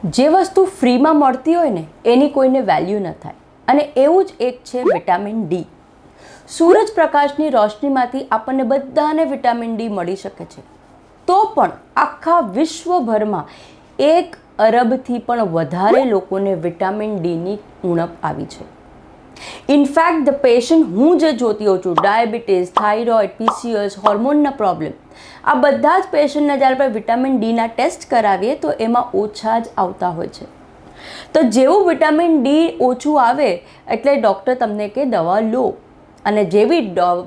જે વસ્તુ ફ્રીમાં મળતી હોય ને એની કોઈને વેલ્યુ ન થાય, અને એવું જ એક છે વિટામિન ડી. સૂરજ પ્રકાશની રોશનીમાંથી આપણને બધાને વિટામિન ડી મળી શકે છે, તો પણ આખા વિશ્વભરમાં 1 અરબથી પણ વધારે લોકોને વિટામિન ડીની ઉણપ આવી છે. ઇનફેક્ટ ધ પેશન્ટ હું જે જોતી હોઉં છું, ડાયાબિટીસ, થાઇરોઇડ, PCOS, હોર્મોનના પ્રોબ્લેમ, આ બધા જ પેશન્ટના જ્યારે આપણે વિટામિન ડીના ટેસ્ટ કરાવીએ તો એમાં ઓછા જ આવતા હોય છે. તો જેવું વિટામિન ડી ઓછું આવે એટલે ડૉક્ટર તમને કે દવા લો, અને જેવી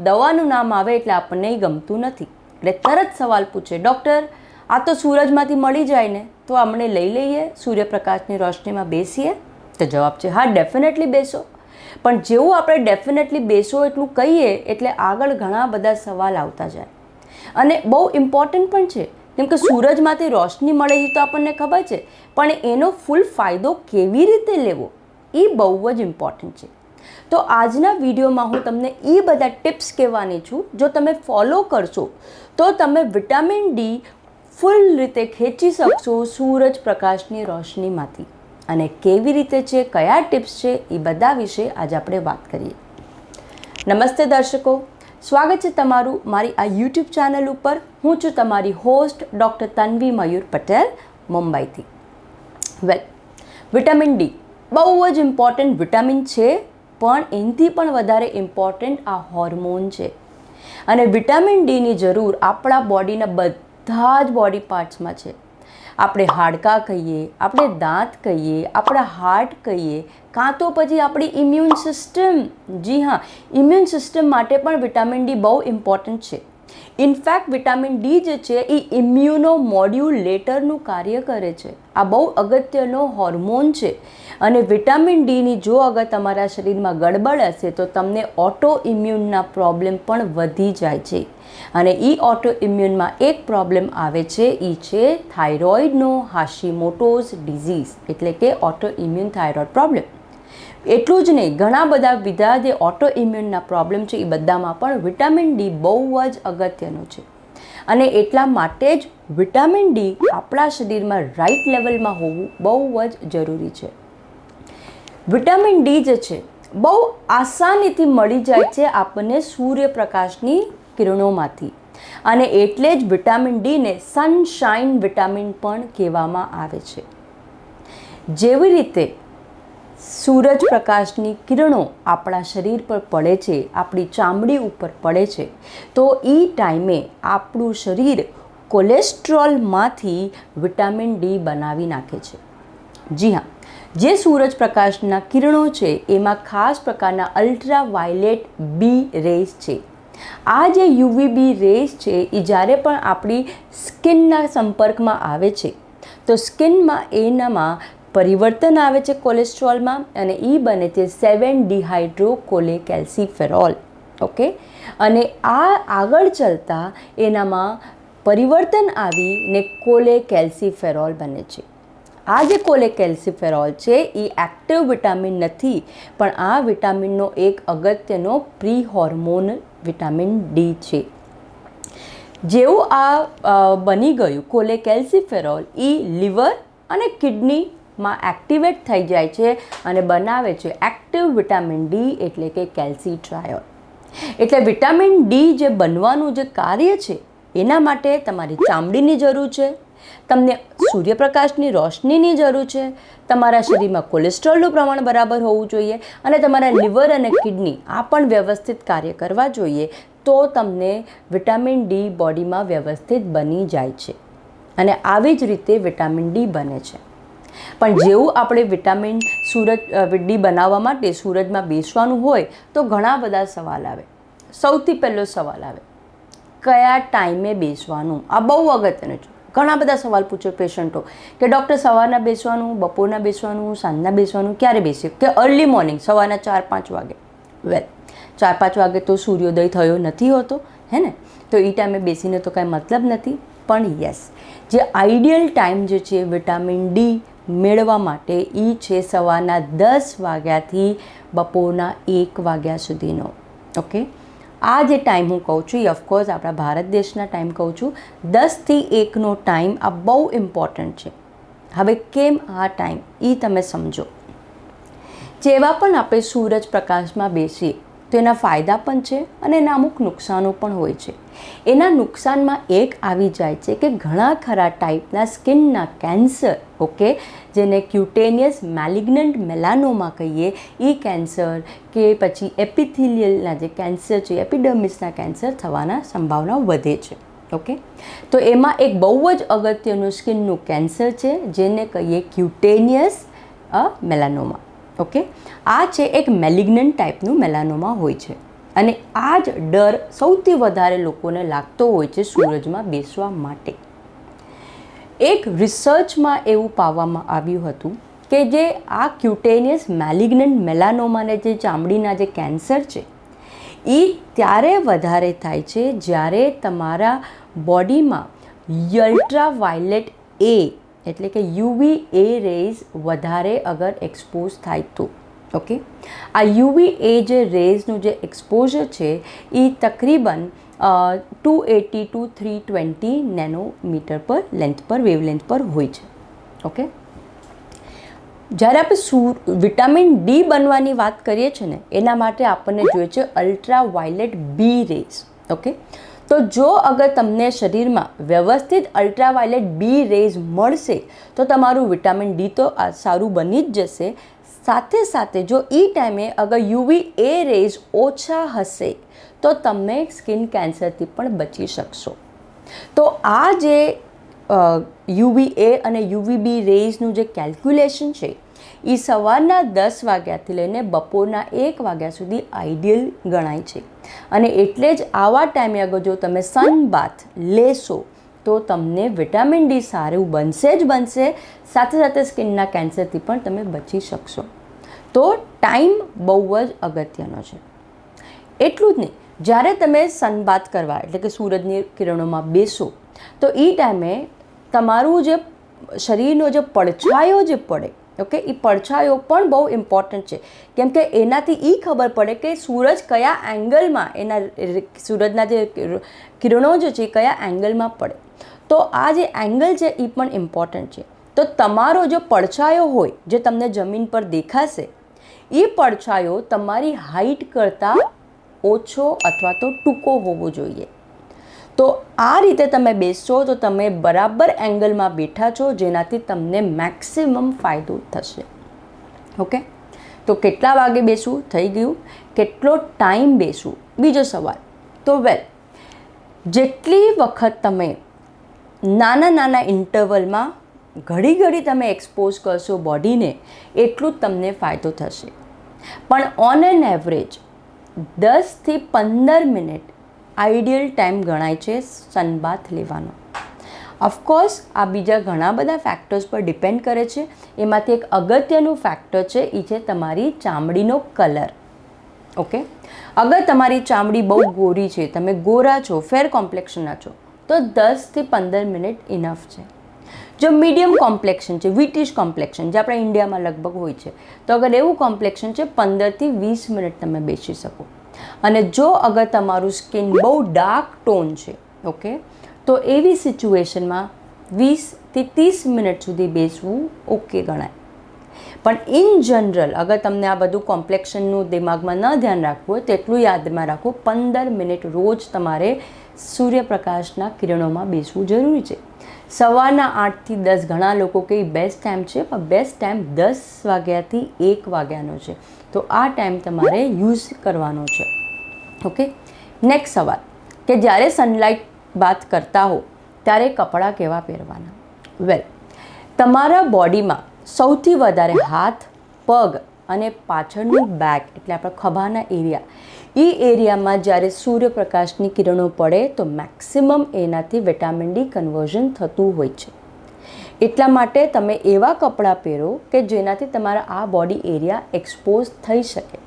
દવાનું નામ આવે એટલે આપણને એ ગમતું નથી, એટલે તરત સવાલ પૂછે, ડૉક્ટર આ તો સૂરજમાંથી મળી જાય ને, તો આપણે લઈ લઈએ, સૂર્યપ્રકાશની રોશનીમાં બેસીએ? તો જવાબ છે હા, ડેફિનેટલી બેસો. પણ જેવું આપણે ડેફિનેટલી બેસો એટલું કહીએ એટલે આગળ ઘણા બધા સવાલ આવતા જાય, અને બહુ ઇમ્પોર્ટન્ટ પણ છે, કેમ કે સૂરજમાંથી રોશની મળે છે તો આપણને ખબર છે, પણ એનો ફૂલ ફાયદો કેવી રીતે લેવો એ બહુ જ ઇમ્પોર્ટન્ટ છે. તો આજના વિડીયોમાં હું તમને એ બધા ટિપ્સ કહેવાની છું, જો તમે ફોલો કરશો તો તમે વિટામિન ડી ફૂલ રીતે ખેંચી શકશો સૂરજ પ્રકાશની રોશનીમાંથી. અને કેવી રીતે છે, કયા ટિપ્સ છે, એ બધા વિશે આજે આપણે વાત કરીએ. નમસ્તે દર્શકો, સ્વાગત છે તમારું મારી આ યુટ્યુબ ચેનલ ઉપર. હું છું તમારી હોસ્ટ ડૉક્ટર તન્વી મયુર પટેલ, મુંબઈથી. વિટામિન ડી બહુ જ ઇમ્પોર્ટન્ટ વિટામિન છે, પણ એનાથી પણ વધારે ઇમ્પોર્ટન્ટ આ હોર્મોન છે. અને વિટામિન ડીની જરૂર આપણા બોડીના બધા જ બોડી પાર્ટ્સમાં છે. આપણે હાડકાં કહીએ, આપણે દાંત કહીએ, આપણા હાર્ટ કહીએ, કાં તો પછી આપણી ઇમ્યુન સિસ્ટમ. જી હા, ઇમ્યુન સિસ્ટમ માટે પણ વિટામિન ડી બહુ ઇમ્પોર્ટન્ટ છે. ઇનફેક્ટ વિટામિન ડી જે છે એ ઇમ્યુનો મોડ્યુલેટરનું કાર્ય કરે છે. આ બહુ અગત્યનો હોર્મોન છે, અને વિટામિન ડીની જો અગર તમારા શરીરમાં ગડબડ હશે તો તમને ઓટો ઇમ્યુનના પ્રોબ્લેમ પણ વધી જાય છે. અને એ ઓટો ઇમ્યુનમાં એક પ્રોબ્લેમ આવે છે, એ છે થાઇરોઇડનો હાશીમોટોઝ ડિઝીઝ, એટલે કે ઓટો ઇમ્યુન થાઇરોઇડ પ્રોબ્લેમ. એટલું જ નહીં, ઘણા બધા જે ઓટો ઇમ્યુનના પ્રોબ્લેમ છે એ બધામાં પણ વિટામિન ડી બહુ જ અગત્યનું છે. અને એટલા માટે જ વિટામિન ડી આપણા શરીરમાં રાઇટ લેવલમાં હોવું બહુ જ જરૂરી છે. વિટામિન ડી જે છે બહુ આસાનીથી મળી જાય છે આપણને સૂર્યપ્રકાશની કિરણોમાંથી, અને એટલે જ વિટામિન ડીને સનશાઇન વિટામિન પણ કહેવામાં આવે છે. જેવી રીતે સૂરજ પ્રકાશની કિરણો આપણા શરીર પર પડે છે, આપણી ચામડી ઉપર પડે છે, તો એ ટાઈમે આપણું શરીર કોલેસ્ટ્રોલમાંથી વિટામિન ડી બનાવી નાખે છે. જી હા, જે સૂરજ પ્રકાશના કિરણો છે એમાં ખાસ પ્રકારના અલ્ટ્રાવાયોલેટ બી રેઝ છે. આ જે યુવીબી રેઝ છે એ જ્યારે પણ આપણી સ્કિનના સંપર્કમાં આવે છે તો સ્કિનમાં એનામાં પરિવર્તન આવે છે કોલેસ્ટ્રોલમાં, અને એ બને છે 7-ડિહાઇડ્રોકોલેકેલ્સીફેરોલ. ઓકે, અને આ આગળ ચાલતા એનામાં પરિવર્તન આવીને કોલેકેલ્સીફેરોલ બને છે. આ જે કોલેકેલ્સીફેરોલ છે એ એક્ટિવ વિટામિન નથી, પણ આ વિટામિનનો એક અગત્યનો પ્રી હોર્મોન વિટામિન ડી છે. જેવું આ બની ગયું કોલેકેલ્સીફેરોલ, એ લીવર અને કિડનીમાં એક્ટિવેટ થઈ જાય છે અને બનાવે છે એક્ટિવ વિટામિન ડી, એટલે કે કેલ્સીટ્રાયોલ. એટલે વિટામિન ડી જે બનવાનું જે કાર્ય છે એના માટે તમારી ચામડીની જરૂર છે, તમને સૂર્યપ્રકાશની રોશનીની જરૂર છે, તમારા શરીરમાં કોલેસ્ટ્રોલનું પ્રમાણ બરાબર હોવું જોઈએ, અને તમારા લીવર અને કિડની આ પણ વ્યવસ્થિત કાર્ય કરવા જોઈએ, તો તમને વિટામિન ડી બોડીમાં વ્યવસ્થિત બની જાય છે. અને આવી જ રીતે વિટામિન ડી બને છે. પણ જેવું આપણે વિટામિન ડી બનાવવા માટે સૂરજમાં બેસવાનું હોય તો ઘણા બધા સવાલ આવે. સૌથી પહેલો સવાલ આવે, કયા ટાઈમે બેસવાનું? આ બહુ અગત્યનું છે. ઘણા બધા સવાલ પૂછે પેશન્ટો કે ડૉક્ટર સવારના બેસવાનું, બપોરના બેસવાનું, સાંજના બેસવાનું, ક્યારે બેસીએ? કે અર્લી મોર્નિંગ સવારના 4-5 વાગે. 4-5 વાગે તો સૂર્યોદય થયો નથી હોતો, હે ને? તો એ ટાઈમે બેસીને તો કાંઈ મતલબ નથી. પણ યસ, જે આઈડિયલ ટાઈમ જે છે વિટામિન ડી મેળવવા માટે એ છે સવારના 10 વાગ્યાથી બપોરના 1 વાગ્યા સુધીનો. ઓકે, આ જે ટાઈમ હું કહું છું એ ઓફકોર્સ આપણા ભારત દેશના ટાઈમ કહું છું. 10 થી 1નો ટાઈમ આ બહુ ઇમ્પોર્ટન્ટ છે. હવે કેમ આ ટાઈમ એ તમે સમજો. જેવા પણ આપણે સૂરજ પ્રકાશમાં બેસીએ તો એના ફાયદા પણ છે અને એના અમુક નુકસાનો પણ હોય છે. એના નુકસાનમાં એક આવી જાય છે કે ઘણા ખરા ટાઈપના સ્કિનના કેન્સર, ઓકે, જેને ક્યુટેનિયસ મેલિગ્નન્ટ મેલાનોમા કહીએ, એ કેન્સર કે પછી એપિથેલિયલના જે કેન્સર છે, એપિડર્મિસના કેન્સર થવાના સંભાવના વધે છે. ઓકે, તો એમાં એક બહુ જ અગત્યનું સ્કિનનું કેન્સર છે જેને કહીએ ક્યુટેનિયસ મેલાનોમા. ઓકે, આ છે એક મેલિગ્નન્ટ ટાઈપનું મેલાનોમા હોય છે અને આ જ ડર સૌથી વધારે લોકોને લાગતો હોય છે સૂરજમાં બેસવા માટે. એક રિસર્ચમાં એવું પાવામાં આવ્યું હતું કે જે આ ક્યુટેનિયસ મેલિગ્નન્ટ મેલાનોમાને જે ચામડીના જે કેન્સર છે એ ત્યારે વધારે થાય છે જ્યારે તમારા બોડીમાં અલ્ટ્રાવાયોલેટ એ એટલે કે યુવી એ રેઝ વધારે અગર એક્સપોઝ થાય તો. ઓકે, આ યુવી એ જે રેઝનું જે એક્સપોઝર છે એ તકરીબન 280 to 320 નેનોમીટર પર લેન્થ પર વેવલેન્થ પર હોય છે. ઓકે, જ્યારે આપણે વિટામિન ડી બનવાની વાત કરીએ છીએ ને એના માટે આપણને જોઈએ છે અલ્ટ્રાવાયોલેટ બી રેઝ. ઓકે, તો જો અગર તમને શરીરમાં વ્યવસ્થિત અલ્ટ્રાવાયોલેટ બી રેઝ મળશે તો તમારું વિટામિન ડી તો સારું બની જ જશે. સાથે સાથે જો એ ટાઈમે અગર યુવી એ રેઝ ઓછા હશે તો તમે સ્કિન કેન્સરથી પણ બચી શકશો. તો આ જે યુવી એ અને યુવી બી રેઝનું જે કેલ્ક્યુલેશન છે એ સવારના 10 વાગ્યાથી લઈને બપોરના 1 વાગ્યા સુધી આઈડિયલ ગણાય છે અને એટલે જ આવા ટાઈમે અગર જો તમે સનબાથ લેશો તો તમને વિટામિન ડી સારું બનશે જ બનશે, સાથે સાથે સ્કિનના કેન્સરથી પણ તમે બચી શકશો. તો ટાઈમ બહુ જ અગત્યનો છે. એટલું જ નહીં, જ્યારે તમે સનબાથ કરવા એટલે કે સૂરજની કિરણોમાં બેસો તો એ ટાઈમે તમારું જે શરીરનો જે પડછાયો જે પડે, ઓકે, એ પડછાયો પણ બહુ ઇમ્પોર્ટન્ટ છે કેમ કે એનાથી એ ખબર પડે કે સૂરજ કયા એંગલમાં એના સૂરજના જે કિરણો જે છે કયા એંગલમાં પડે. તો આ જે એંગલ છે એ પણ ઇમ્પોર્ટન્ટ છે. તો તમારો જો પડછાયો હોય જે તમને જમીન પર દેખાશે એ પડછાયો તમારી હાઈટ કરતાં ઓછો અથવા તો ટૂંકો હોવો જોઈએ. તો આ રીતે તમે બેસશો તો તમે બરાબર એંગલમાં બેઠા છો જેનાથી તમને મેક્સિમમ ફાયદો થશે. ઓકે, તો કેટલા વાગે બેસવું થઈ ગયું, કેટલો ટાઈમ બેસવું બીજો સવાલ. તો જેટલી વખત તમે નાના નાના ઇન્ટરવલમાં ઘડી તમે એક્સપોઝ કરશો બોડીને એટલું જ તમને ફાયદો થશે. પણ ઓન એન એવરેજ 10 થી 15 મિનિટ આઈડિયલ ટાઈમ ગણાય છે સનબાથ લેવાનો. ઓફકોર્સ આ બીજા ઘણા બધા ફેક્ટર્સ પર ડિપેન્ડ કરે છે. એમાંથી એક અગત્યનું ફેક્ટર છે એ છે તમારી ચામડીનો કલર. ઓકે, અગર તમારી ચામડી બહુ ગોરી છે, તમે ગોરા છો, ફેર કોમ્પ્લેક્શનના છો તો 10 થી 15 મિનિટ ઇનફ છે. જો મીડિયમ કોમ્પ્લેક્શન છે, વિટિશ કોમ્પ્લેક્શન જે આપણા ઇન્ડિયામાં લગભગ હોય છે, તો અગર એવું કોમ્પ્લેક્શન છે 15 થી 20 મિનિટ તમે બેસી શકો. અને જો અગર તમારું સ્કિન બહુ ડાર્ક ટોન છે, ઓકે, તો એવી સિચ્યુએશનમાં 20 થી 30 મિનિટ સુધી બેસવું ઓકે ગણાય. પણ ઇન જનરલ અગર તમને આ બધું કોમ્પ્લેક્શનનું દિમાગમાં ન ધ્યાન રાખવું હોય તો એટલું યાદમાં રાખો 15 મિનિટ રોજ તમારે સૂર્યપ્રકાશના કિરણોમાં બેસવું જરૂરી છે. સવારના 8 થી 10 ઘણા લોકો કે બેસ્ટ ટાઈમ છે, પણ બેસ્ટ ટાઈમ 10 વાગ્યાથી 1 વાગ્યાનો છે. તો આ ટાઈમ તમારે યુઝ કરવાનો છે. ઓકે, નેક્સ્ટ સવાલ કે જ્યારે સનલાઇટ બાથ કરતા હો ત્યારે કપડાં કેવા પહેરવાના. તમારા બોડીમાં સૌથી વધારે હાથ, પગ અને પાછળનું બેક એટલે આપણા ખભાના એરિયામાં જ્યારે સૂર્યપ્રકાશની કિરણો પડે તો મેક્સિમમ એનાથી વિટામિન ડી કન્વર્ઝન થતું હોય છે. એટલા માટે તમે એવા કપડાં પહેરો કે જેનાથી તમારા આ બોડી એરિયા એક્સપોઝ થઈ શકે.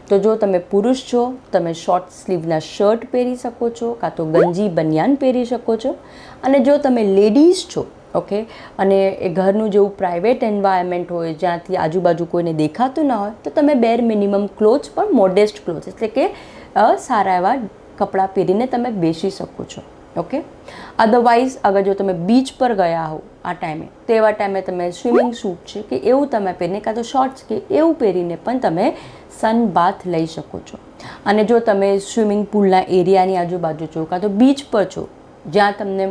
તો જો તમે પુરુષ છો તમે શોર્ટ સ્લીવના શર્ટ પહેરી શકો છો, કાં તો ગંજી બનિયાન પહેરી શકો છો. અને જો તમે લેડીઝ છો, ઓકે, અને એ ઘરનું જેવું પ્રાઇવેટ એન્વાયરમેન્ટ હોય જ્યાંથી આજુબાજુ કોઈને દેખાતું ના હોય તો તમે બેર મિનિમમ ક્લોથ્સ પણ મોડેસ્ટ ક્લોથ્સ એટલે કે સારા એવા કપડાં પહેરીને તમે બેસી શકો છો. ઓકે. અધરવાઇઝ અગર જો તમે બીચ પર ગયા હો આ ટાઈમે, તો એવા ટાઈમે તમે સ્વિમિંગ સૂટ છે કે એવું તમે પહેરીને, કાં તો શોર્ટ્સ કે એવું પહેરીને પણ તમે સન બાથ લઈ શકો છો. અને જો તમે સ્વિમિંગ પુલના એરિયાની આજુબાજુ છો, કાં તો બીચ પર છો જ્યાં તમને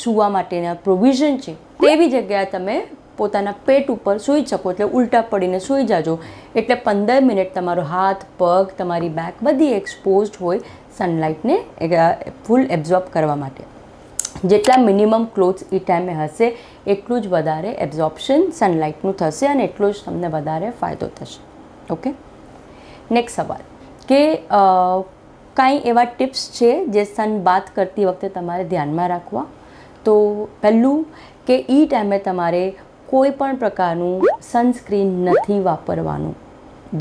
સૂવા માટેના પ્રોવિઝન છે, તેવી જગ્યાએ તમે પોતાના પેટ ઉપર સૂઈ શકો, એટલે ઉલટા પડીને સૂઈ જાજો. એટલે 15 મિનિટ તમારો હાથ, પગ, તમારી બેક બધી એક્સપોઝડ હોય સનલાઇટને ફૂલ એબ્ઝોર્બ કરવા માટે. જેટલા મિનિમમ ક્લોથ્સ એ ટાઈમે હશે એટલું જ વધારે એબ્ઝોર્પ્શન સનલાઇટનું થશે અને એટલો જ તમને વધારે ફાયદો થશે. ઓકે. નેક્સ્ટ સવાલ કે કાંઈ એવા ટિપ્સ છે જે સન બાથ કરતી વખતે તમારે ધ્યાનમાં રાખવા? તો પહેલું કે એ ટાઈમે તમારે કોઈ પણ પ્રકારનું સનસ્ક્રીન નથી વાપરવાનું.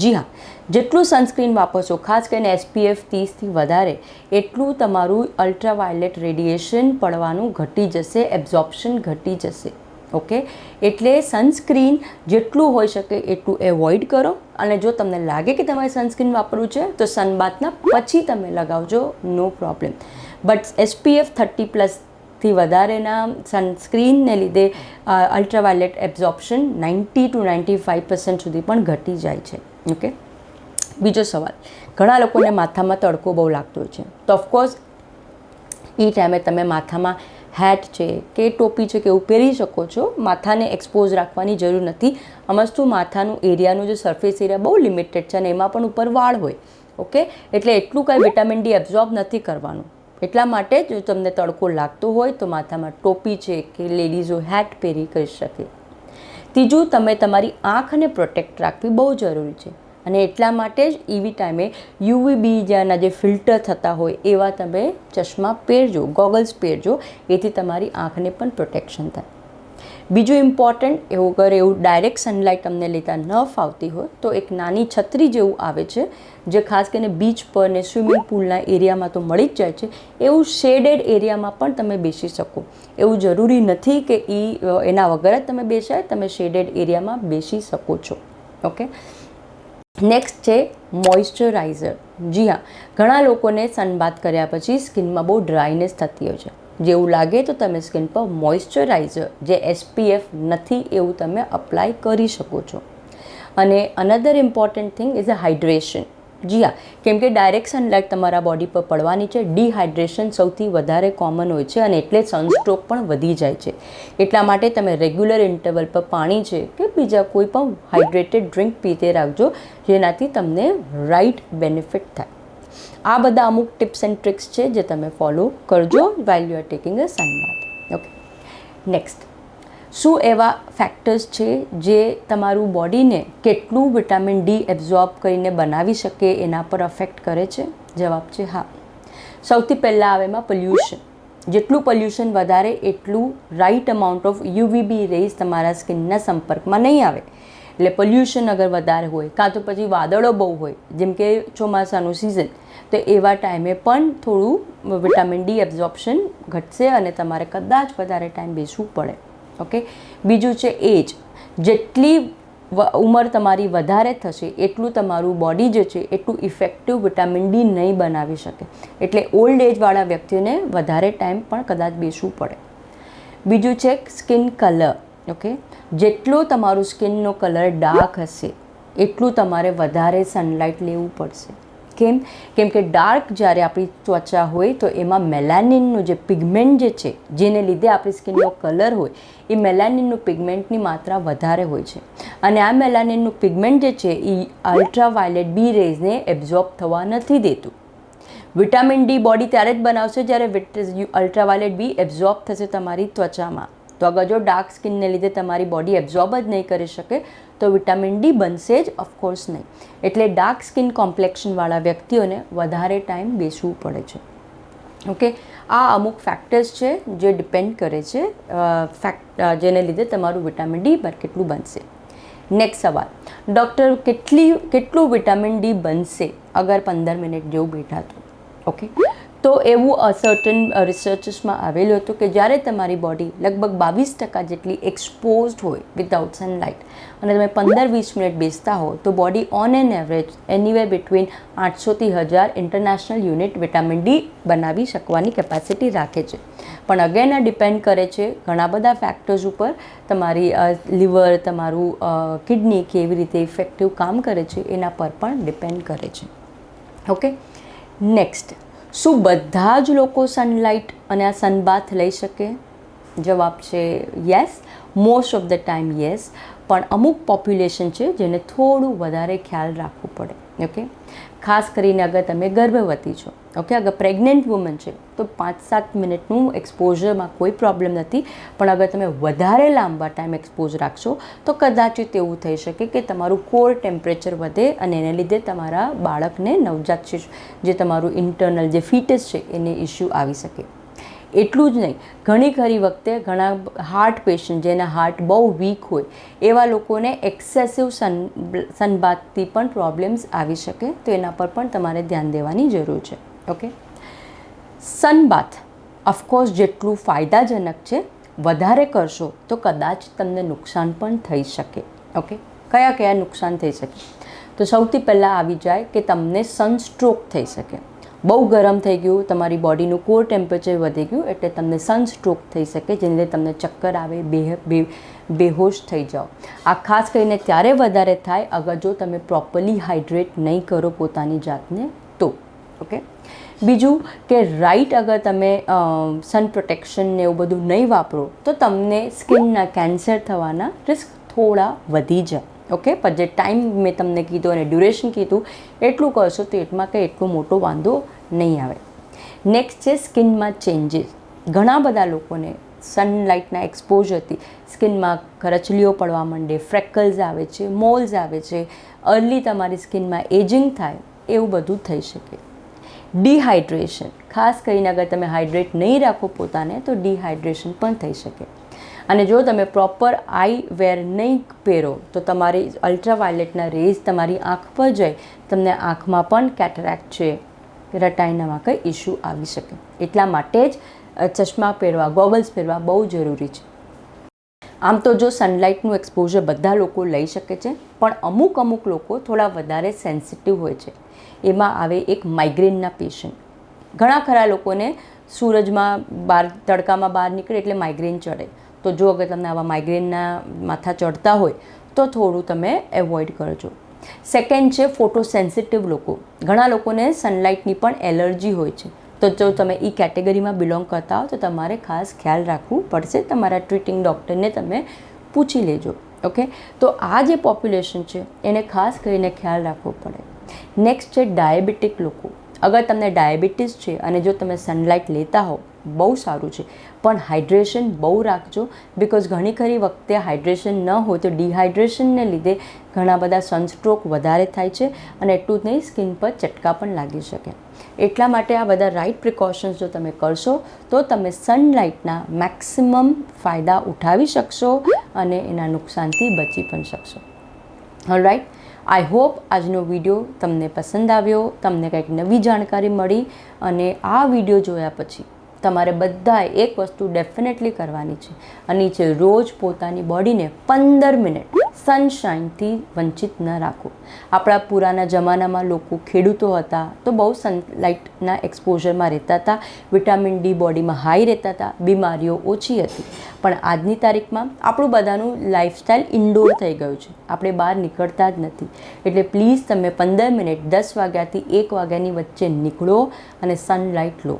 જી હા, જેટલું સનસ્ક્રીન વાપરશો, ખાસ કરીને SPF 30થી વધારે, એટલું તમારું અલ્ટ્રાવાયોલેટ રેડિયેશન પડવાનું ઘટી જશે, એબ્ઝોર્પ્શન ઘટી જશે. ઓકે. એટલે સનસ્ક્રીન જેટલું હોઈ શકે એટલું એવોઇડ કરો. અને જો તમને લાગે કે તમારે સનસ્ક્રીન વાપરવું છે તો સનબાથના પછી તમે લગાવજો, નો પ્રોબ્લેમ. બટ SPF 30+ થી વધારેના સનસ્ક્રીનને લીધે અલ્ટ્રાવાયોલેટ એબ્ઝોર્પ્શન 90 to 95% સુધી પણ ઘટી જાય છે. ઓકે. બીજો સવાલ, ઘણા લોકોને માથામાં તડકો બહુ લાગતો હોય છે, તો ઓફકોર્સ એ ટાઈમે તમે માથામાં હેટ છે કે ટોપી છે કે એવું પહેરી શકો છો. માથાને એક્સપોઝ રાખવાની જરૂર નથી. અમસ્તું માથાનું એરિયાનું જે સરફેસ એરિયા બહુ લિમિટેડ છે અને એમાં પણ ઉપર વાળ હોય. ઓકે. એટલે એટલું કાંઈ વિટામિન ડી એબ્ઝોર્બ નથી કરવાનું. એટલા માટે જો તમને તડકો લાગતો હોય તો માથામાં ટોપી છે કે લેડીઝો હેટ પહેરી કરી શકે. ત્રીજું, તમે તમારી આંખને પ્રોટેક્ટ રાખવી બહુ જરૂરી છે અને એટલા માટે જ એવી ટાઈમે UVB જ્યાંના જે ફિલ્ટર થતા હોય એવા તમે ચશ્મા પહેરજો, ગોગલ્સ પહેરજો, એથી તમારી આંખને પણ પ્રોટેક્શન થાય. બીજું ઇમ્પોર્ટન્ટ, એવું ડાયરેક્ટ સનલાઇટ તમને લેતા ન ફાવતી હોય તો એક નાની છત્રી જેવું આવે છે, જે ખાસ કરીને બીચ પર ને સ્વિમિંગ પુલના એરિયામાં તો મળી જ જાય છે. એવું શેડેડ એરિયામાં પણ તમે બેસી શકો. એવું જરૂરી નથી કે એના વગર જ તમે બેસાય, તમે શેડેડ એરિયામાં બેસી શકો છો. ઓકે. નેક્સ્ટ છે મોઇશ્ચરાઇઝર. જી હા, ઘણા લોકોને સનબાથ કર્યા પછી સ્કિનમાં બહુ ડ્રાયનેસ થતી હોય છે. જેવું લાગે તો તમે સ્કિન પર મોઇશ્ચરાઇઝર જે SPF નથી એવું તમે અપ્લાય કરી શકો છો. અને another important thing is a hydration. જી હા, કેમ કે ડાયરેક્ટ સનલાઇટ તમારા બોડી પર પડવાની છે, ડિહાઇડ્રેશન સૌથી વધારે કોમન હોય છે અને એટલે સનસ્ટ્રોક પણ વધી જાય છે. એટલા માટે તમે રેગ્યુલર ઇન્ટરવલ પર પાણી છે કે બીજા કોઈ પણ હાઇડ્રેટેડ ડ્રિંક પીતે રાખજો, જેનાથી તમને રાઇટ બેનિફિટ થાય. આ બધા અમુક ટિપ્સ એન્ડ ટ્રિક્સ છે જે તમે ફોલો કરજો while you are taking a sunbath. Okay. Next, શું એવા ફેક્ટર્સ છે જે તમારું બોડીને કેટલું વિટામિન ડી એબ્ઝોર્બ કરીને બનાવી શકે એના પર અફેક્ટ કરે છે? જવાબ છે હા. સૌથી પહેલાં આવે એમાં પોલ્યુશન. જેટલું પોલ્યુશન વધારે એટલું right amount of UVB rays તમારા સ્કિનના સંપર્કમાં નહીં આવે. એટલે પોલ્યુશન અગર વધારે હોય, કાં તો પછી વાદળો બહુ હોય, જેમ કે ચોમાસાનું સિઝન, તો એવા ટાઈમે પણ થોડું વિટામિન ડી એબ્ઝોર્પ્શન ઘટશે અને તમારે કદાચ વધારે ટાઈમ બેસવું પડે. ઓકે. બીજું છે એજ. જેટલી ઉંમર તમારી વધારે થશે એટલું તમારું બોડી જે છે એટલું ઇફેક્ટિવ વિટામિન ડી નહીં બનાવી શકે. એટલે ઓલ્ડ એજવાળા વ્યક્તિઓને વધારે ટાઈમ પણ કદાચ બેસવું પડે. બીજું છે સ્કિન કલર. ઓકે. જેટલો તમારું સ્કિનનો કલર ડાર્ક હશે એટલું તમારે વધારે સનલાઇટ લેવું પડશે. કેમ? કેમ કે ડાર્ક જ્યારે આપણી ત્વચા હોય તો એમાં મેલાનિનનું જે પિગમેન્ટ જે છે, જેને લીધે આપણી સ્કિનનો કલર હોય, એ મેલાનિનનું પિગમેન્ટની માત્રા વધારે હોય છે અને આ મેલાનિનનું પિગમેન્ટ જે છે એ અલ્ટ્રાવાયોલેટ બી રેઝને એબ્ઝોર્બ થવા નથી દેતું. વિટામિન ડી બોડી ત્યારે જ બનાવશે જ્યારે અલ્ટ્રાવાયોલેટ બી એબ્ઝોર્બ થશે તમારી ત્વચામાં. તો અગર જો ડાર્ક સ્કિનને લીધે તમારી બોડી એબ્ઝોર્બ જ નહીં કરી શકે તો વિટામિન ડી બનશે જ ઓફકોર્સ નહીં. એટલે ડાર્ક સ્કિન કોમ્પ્લેક્શનવાળા વ્યક્તિઓને વધારે ટાઈમ બેસવું પડે છે. ઓકે. આ અમુક ફેક્ટર્સ છે જે ડિપેન્ડ કરે છે જેને લીધે તમારું વિટામિન ડી કેટલું બનશે. નેક્સ્ટ સવાલ, ડૉક્ટર કેટલું વિટામિન ડી બનશે અગર 15 મિનિટ જેવું બેઠા તો? ઓકે. તો એવું સર્ટન રિસર્ચસમાં આવેલું હતું કે જ્યારે તમારી બોડી લગભગ 22% જેટલી એક્સપોઝડ હોય વિધાઉટ સનલાઇટ અને તમે 15-20 મિનિટ બેસતા હો તો body on an average anyway between 800થી 1000 ઇન્ટરનેશનલ યુનિટ વિટામિન ડી બનાવી શકવાની કેપેસિટી રાખે છે. પણ અગેન આ ડિપેન્ડ કરે છે ઘણા બધા ફેક્ટર્સ ઉપર. તમારી લીવર, તમારું કિડની કેવી રીતે ઇફેક્ટિવ કામ કરે છે એના પર પણ ડિપેન્ડ કરે છે. ઓકે, નેક્સ્ટ, શું બધા જ લોકો સનલાઇટ અને આ સનબાથ લઈ શકે? જવાબ છે yes, most of the time yes. પણ અમુક પોપ્યુલેશન છે જેને થોડું વધારે ખ્યાલ રાખવું પડે. ઓકે, ખાસ કરીને અગર તમે ગર્ભવતી છો, ઓકે, અગર પ્રેગ્નન્ટ વુમન છે તો 5-7 મિનિટનું એક્સપોઝરમાં કોઈ પ્રોબ્લેમ નથી. પણ અગર તમે વધારે લાંબા ટાઈમ એક્સપોઝ રાખશો તો કદાચિત એવું થઈ શકે કે તમારું કોર ટેમ્પરેચર વધે અને એને લીધે તમારા બાળકને, નવજાત શિશુ, જે તમારું ઇન્ટરનલ જે ફીટસ છે એને ઇસ્યુ આવી શકે. એટલું જ નહીં, ઘણી ખરી વખતે ઘણા હાર્ટ પેશન્ટ જેના હાર્ટ બહુ વીક હોય એવા લોકોને એક્સેસિવ સનબાથથી પણ પ્રોબ્લેમ્સ આવી શકે. તો એના પર પણ તમારે ધ્યાન દેવાની જરૂર છે. ઓકે, સનબાથ ઓફકોર્સ જેટલું ફાયદાજનક છે, વધારે કરશો તો કદાચ તમને નુકસાન પણ થઈ શકે. ઓકે, કયા કયા નુકસાન થઈ શકે? તો સૌથી પહેલાં આવી જાય કે તમને સનસ્ટ્રોક થઈ શકે. બહુ ગરમ થઈ ગયું, તમારી બોડીનું કોર ટેમ્પરેચર વધી ગયું એટલે તમને સનસ્ટ્રોક થઈ શકે, જેને લીધે તમને ચક્કર આવે, બેહોશ થઈ જાઓ. આ ખાસ કરીને ત્યારે વધારે થાય અગર જો તમે પ્રોપરલી હાઇડ્રેટ નહીં કરો પોતાની જાતને તો. ઓકે, બીજું કે રાઈટ અગર તમે સન પ્રોટેક્શન ને એવું બધું નહીં વાપરો તો તમને સ્કિનના કેન્સર થવાના રિસ્ક થોડા વધી જાય. ઓકે, પણ જે ટાઈમ મેં તમને કીધું અને ડ્યુરેશન કીધું એટલું કરશો તો એમાં કંઈ એટલો મોટો વાંધો નહીં આવે. નેક્સ્ટ છે સ્કિનમાં ચેન્જીસ. ઘણા બધા લોકોને સનલાઇટના એક્સપોઝરથી સ્કિનમાં કરચલીઓ પડવા માંડે, ફ્રેકલ્સ આવે છે, મોલ્સ આવે છે, અર્લી તમારી સ્કિનમાં એજિંગ થાય, એવું બધું થઈ શકે. ડિહાઇડ્રેશન, ખાસ કરીને અગર તમે હાઇડ્રેટ નહીં રાખો પોતાને તો ડિહાઇડ્રેશન પણ થઈ શકે. અને જો તમે પ્રોપર આઈ વેર નહીં પહેરો તો તમારી અલ્ટ્રાવાયોલેટના રેઝ તમારી આંખ પર જાય, તમને આંખમાં પણ કેટરેક્ટ છે, રેટાઇનામાં કંઈ ઇસ્યુ આવી શકે. એટલા માટે જ ચશ્મા પહેરવા, ગોગલ્સ પહેરવા બહુ જરૂરી છે. આમ તો જો સનલાઇટનું એક્સપોઝર બધા લોકો લઈ શકે છે, પણ અમુક લોકો થોડા વધારે સેન્સિટિવ હોય છે. એમાં આવે એક માઇગ્રેનના પેશન્ટ. ઘણા ખરા લોકોને સૂરજમાં તડકામાં બહાર નીકળે એટલે માઇગ્રેન ચડે. તો જો અગર તમને આવા માઇગ્રેનના માથા ચડતા હોય તો થોડું તમે એવોઇડ કરજો. સેકન્ડ છે ફોટો સેન્સિટિવ લોકો. ઘણા લોકોને સનલાઇટની પણ એલર્જી હોય છે. તો જો તમે એ કેટેગરીમાં બિલોંગ કરતા હો તો તમારે ખાસ ખ્યાલ રાખવું પડશે. તમારા ટ્રીટિંગ ડૉક્ટરને તમે પૂછી લેજો. ઓકે, તો આ જે પોપ્યુલેશન છે એને ખાસ કરીને ખ્યાલ રાખવો પડે. નેક્સ્ટ છે ડાયાબિટીક લોકો. અગર તમને ડાયાબિટીસ છે અને જો તમે સનલાઇટ લેતા હો બહુ સારું છે, પણ હાઇડ્રેશન બહુ રાખજો. બિકોઝ ઘણી ખરી વખતે હાઇડ્રેશન ન હોય તો ડિહાઇડ્રેશનને લીધે ઘણા બધા સનસ્ટ્રોક વધારે થાય છે અને એટલું જ નહીં, સ્કિન પર ચટકા પણ લાગી શકે. એટલા માટે આ બધા રાઇટ પ્રિકોશન્સ જો તમે કરશો તો તમે સનલાઇટના મેક્સિમમ ફાયદા ઉઠાવી શકશો અને એના નુકસાનથી બચી પણ શકશો. ઓલરાઇટ, આઈ હોપ આજનો વિડીયો તમને પસંદ આવ્યો, તમને કંઈક નવી જાણકારી મળી. અને આ વિડીયો જોયા પછી તમારે બધાએ એક વસ્તુ ડેફિનેટલી કરવાની છે અને છે રોજ પોતાની બોડીને 15 મિનિટ સનશાઇનથી વંચિત ન રાખો. આપણા પુરાના જમાનામાં લોકો ખેડૂતો હતા તો બહુ સનલાઇટના એક્સપોઝરમાં રહેતા હતા, વિટામિન ડી બોડીમાં હાઈ રહેતા હતા, બીમારીઓ ઓછી હતી. પણ આજની તારીખમાં આપણું બધાનું લાઇફસ્ટાઇલ ઇન્ડોર થઈ ગયું છે, આપણે બહાર નીકળતા જ નથી. એટલે પ્લીઝ તમે 15 મિનિટ 10 વાગ્યાથી 1 વાગ્યાની વચ્ચે નીકળો અને સનલાઇટ લો.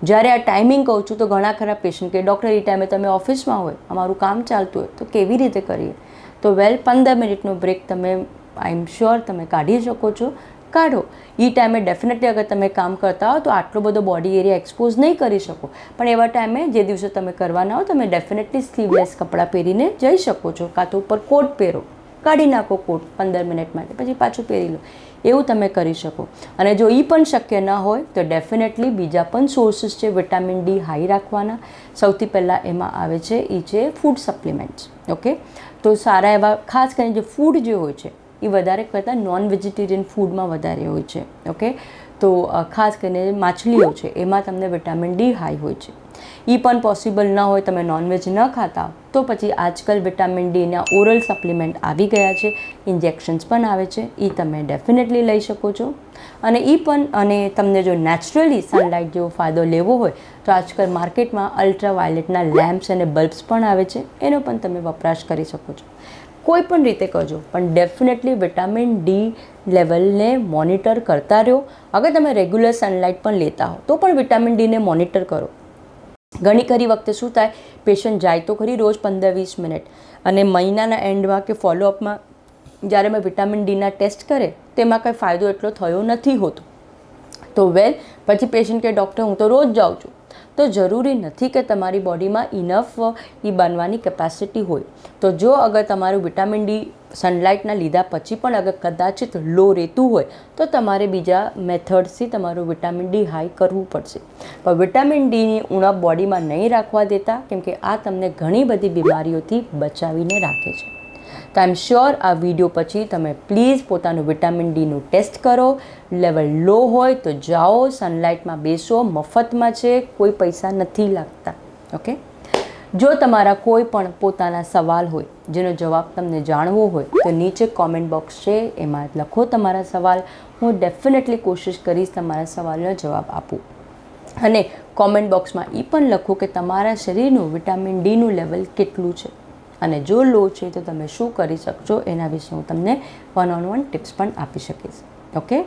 જ્યારે આ ટાઈમિંગ કહું છું તો ઘણા ખરા પેશન્ટ કે ડૉક્ટર એ ટાઈમે તમે ઓફિસમાં હોય, અમારું કામ ચાલતું હોય તો કેવી રીતે કરીએ? તો 15 મિનિટનો બ્રેક તમે આઈ એમ શ્યોર તમે કાઢી શકો છો. કાઢો. એ ટાઈમે ડેફિનેટલી અગર તમે કામ કરતા હો તો આટલો બધો બોડી એરિયા એક્સપોઝ નહીં કરી શકો, પણ એવા ટાઈમે જે દિવસે તમે કરવાના હો તમે ડેફિનેટલી સ્લીવલેસ કપડાં પહેરીને જઈ શકો છો. કાં તો ઉપર કોટ પહેરો, કાઢી નાખો કોટ 15 મિનિટ માટે, પછી પાછું પહેરી લો, એવું તમે કરી શકો. અને જો એ પણ શક્ય ન હોય તો ડેફિનેટલી બીજા પણ સોર્સિસ છે વિટામિન ડી હાઈ રાખવાના. સૌથી પહેલાં એમાં આવે છે એ છે ફૂડ સપ્લિમેન્ટ્સ. ઓકે, તો સારા એવા ખાસ કરીને જે ફૂડ જે હોય છે એ વધારે કરતાં નોન વેજીટેરિયન ફૂડમાં વધારે હોય છે. ઓકે, તો ખાસ કરીને માછલીઓ છે એમાં તમને વિટામિન ડી હાઈ હોય છે. એ પણ પોસિબલ ન હોય, તમે નોનવેજ ન ખાતા તો પછી આજકાલ વિટામિન ડીના ઓરલ સપ્લિમેન્ટ આવી ગયા છે, ઇન્જેક્શન્સ પણ આવે છે, એ તમે ડેફિનેટલી લઈ શકો છો. અને તમને જો નેચરલી સનલાઇટ જેવો ફાયદો લેવો હોય તો આજકાલ માર્કેટમાં અલ્ટ્રાવાયોલેટના લેમ્પ્સ અને બલ્બ્સ પણ આવે છે, એનો પણ તમે વપરાશ કરી શકો છો. કોઈ પણ રીતે કરજો પણ ડેફિનેટલી વિટામિન ડી લેવલને મોનિટર કરતા રહો. અગર તમે રેગ્યુલર સનલાઇટ પણ લેતા હો તો પણ વિટામિન ડીને મોનિટર કરો. ઘણી ખરી વખતે શું થાય, પેશન્ટ જાય તો ખરી રોજ 15-20 મિનિટ, અને મહિનાના એન્ડમાં કે ફોલોઅપમાં જ્યારે મેં વિટામિન ડીના ટેસ્ટ કરે તેમાં કંઈ ફાયદો એટલો થયો નથી હોતો. તો પછી પેશન્ટ કે ડૉક્ટર હું તો રોજ જાઉં છું. તો જરૂરી નથી કે તમારી બોડીમાં ઇનફ એ બનવાની કેપેસિટી હોય. તો જો અગર તમારું વિટામિન ડી સનલાઇટના લીધા પછી પણ અગર કદાચિત લો રહેતું હોય તો તમારે બીજા મેથડથી તમારું વિટામિન ડી હાઈ કરવું પડશે. પણ વિટામિન ડીની ઉણપ બોડીમાં નહીં રાખવા દેતા, કેમકે આ તમને ઘણી બધી બીમારીઓથી બચાવીને રાખે છે. તો આઈ એમ શ્યોર આ વિડીયો પછી તમે પ્લીઝ પોતાનું વિટામિન ડીનું ટેસ્ટ કરો. લેવલ લો હોય તો જાઓ, સનલાઇટમાં બેસો, મફતમાં છે, કોઈ પૈસા નથી લાગતા. ઓકે, જો તમારા કોઈ પણ પોતાના સવાલ હોય જેનો જવાબ તમને જાણવો હોય તો નીચે કોમેન્ટ બોક્સ છે, એમાં લખો તમારા સવાલ. હું ડેફિનેટલી કોશિશ કરીશ તમારા સવાલનો જવાબ આપું. અને કોમેન્ટ બોક્સમાં એ પણ લખો કે તમારા શરીરનું વિટામિન ડીનું લેવલ કેટલું છે, અને જો લો છે તો તમે શું કરી શકશો એના વિશે હું તમને 1-on-1 ટિપ્સ પણ આપી શકીશ. ઓકે,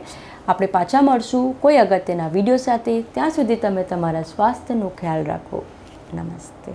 આપણે પાછા મળશું કોઈ અગત્યના વિડીયો સાથે. ત્યાં સુધી તમે તમારા સ્વાસ્થ્યનો ખ્યાલ રાખો. નમસ્તે.